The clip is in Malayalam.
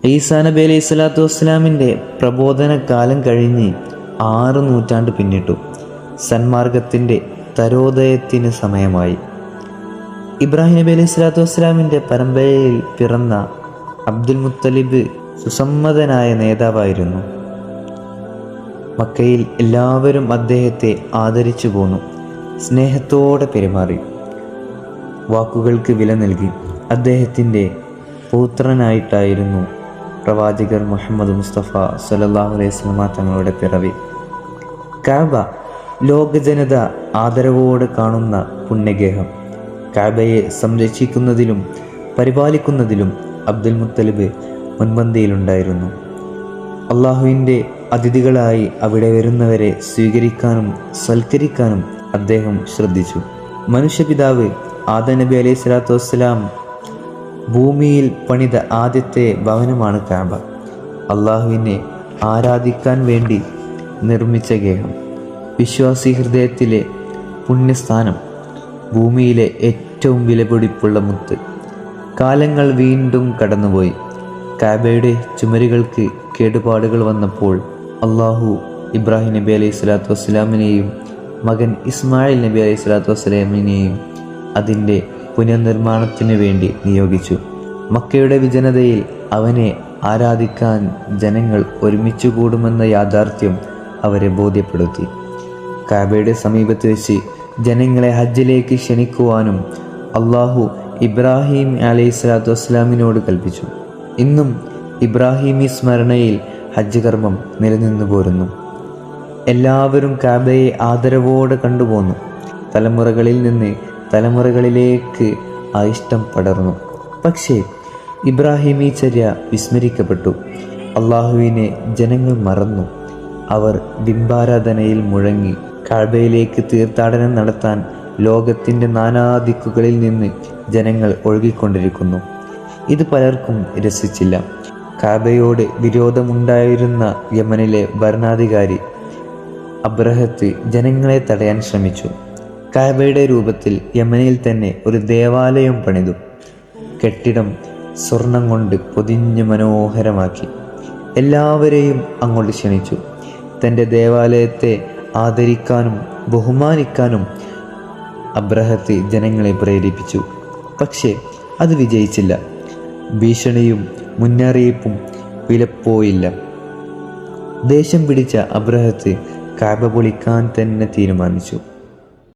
ഈസാ നബി അലൈഹി സ്വലാത്തു വസ്സലാമിൻ്റെ പ്രബോധന കാലം കഴിഞ്ഞ് 6 നൂറ്റാണ്ട് പിന്നിട്ടു. സന്മാർഗത്തിൻ്റെ തരോദയത്തിന് സമയമായി. ഇബ്രാഹിം നബി അലൈഹി സ്വലാത്തു വസ്സലാമിൻ്റെ പരമ്പരയിൽ പിറന്ന അബ്ദുൽ മുത്തലിബ് സുസമ്മതനായ നേതാവായിരുന്നു. മക്കയിൽ എല്ലാവരും അദ്ദേഹത്തെ ആദരിച്ചു പോന്നു. സ്നേഹത്തോടെ പെരുമാറി, വാക്കുകൾക്ക് വില നൽകി. അദ്ദേഹത്തിൻ്റെ പുത്രനായിട്ടായിരുന്നു പ്രവാചകർ മുഹമ്മദ് മുസ്തഫ സല്ലല്ലാഹു അലൈഹി വസല്ലം തങ്ങളുടെ പിറവി. കഅബ ലോകജനത ആദരവോടെ കാണുന്ന പുണ്യഗേഹം. കഅബയെ സംരക്ഷിക്കുന്നതിലും പരിപാലിക്കുന്നതിലും അബ്ദുൽ മുത്തലിബ് മുൻപന്തിയിലുണ്ടായിരുന്നു. അള്ളാഹുവിൻ്റെ അതിഥികളായി അവിടെ വരുന്നവരെ സ്വീകരിക്കാനും സൽക്കരിക്കാനും അദ്ദേഹം ശ്രദ്ധിച്ചു. മനുഷ്യപിതാവ് ആദം നബി അലൈഹി സ്വലാത്തു വസ്സലാം ഭൂമിയിൽ പണിത ആദ്യത്തെ ഭവനമാണ് കഅബ. അള്ളാഹുവിനെ ആരാധിക്കാൻ വേണ്ടി നിർമ്മിച്ച ഗേഹം, വിശ്വാസി ഹൃദയത്തിലെ പുണ്യസ്ഥാനം, ഭൂമിയിലെ ഏറ്റവും വിലപിടിപ്പുള്ള മുത്ത്. കാലങ്ങൾ വീണ്ടും കടന്നുപോയി. കഅബയുടെ ചുമരുകൾക്ക് കേടുപാടുകൾ വന്നപ്പോൾ അള്ളാഹു ഇബ്രാഹിം നബി അലൈഹി സ്വലാത്തു വസ്സലാമിനെയും മകൻ ഇസ്മായിൽ നബി അലൈഹി സ്വലാത്തു വസ്സലാമിനെയും അതിൻ്റെ പുനർനിർമ്മാണത്തിനു വേണ്ടി നിയോഗിച്ചു. മക്കയുടെ വിജനതയിൽ അവനെ ആരാധിക്കാൻ ജനങ്ങൾ ഒരുമിച്ച് കൂടുമെന്ന യാഥാർത്ഥ്യം അവരെ ബോധ്യപ്പെടുത്തി. കഅബയുടെ സമീപത്ത് വെച്ച് ജനങ്ങളെ ഹജ്ജിലേക്ക് ക്ഷണിക്കുവാനും അള്ളാഹു ഇബ്രാഹിം അലൈഹി സ്വലാത്തു വസ്സലാമിനോട് കൽപ്പിച്ചു. ഇന്നും ഇബ്രാഹിമി സ്മരണയിൽ ഹജ്ജ് കർമ്മം നിലനിന്നു പോരുന്നു. എല്ലാവരും കഅബയെ ആദരവോടെ കണ്ടുപോന്നു. തലമുറകളിൽ നിന്ന് തലമുറകളിലേക്ക് ആ ഇഷ്ടം പടർന്നു. പക്ഷേ ഇബ്രാഹിമി ചര്യ വിസ്മരിക്കപ്പെട്ടു. അള്ളാഹുവിനെ ജനങ്ങൾ മറന്നു. അവർ ബിംബാരാധനയിൽ മുഴങ്ങി. കഅബയിലേക്ക് തീർത്ഥാടനം നടത്താൻ ലോകത്തിൻ്റെ നാനാദിക്കുകളിൽ നിന്ന് ജനങ്ങൾ ഒഴുകിക്കൊണ്ടിരിക്കുന്നു. ഇത് പലർക്കും രസിച്ചില്ല. കഅബയോട് വിരോധമുണ്ടായിരുന്ന യമനിലെ ഭരണാധികാരി അബ്രഹത്ത് ജനങ്ങളെ തടയാൻ ശ്രമിച്ചു. കഅബയുടെ രൂപത്തിൽ യമനിൽ തന്നെ ഒരു ദേവാലയം പണിതു. കെട്ടിടം സ്വർണം കൊണ്ട് പൊതിഞ്ഞ് മനോഹരമാക്കി. എല്ലാവരെയും അങ്ങോട്ട് ക്ഷണിച്ചു. തൻ്റെ ദേവാലയത്തെ ആദരിക്കാനും ബഹുമാനിക്കാനും അബ്രഹത്ത് ജനങ്ങളെ പ്രേരിപ്പിച്ചു. പക്ഷേ അത് വിജയിച്ചില്ല. ഭീഷണിയും മുന്നറിയിപ്പും വിലപ്പോയില്ല. ദേഷ്യം പിടിച്ച അബ്രഹത്ത് കഅബ പൊളിക്കാൻ തന്നെ തീരുമാനിച്ചു.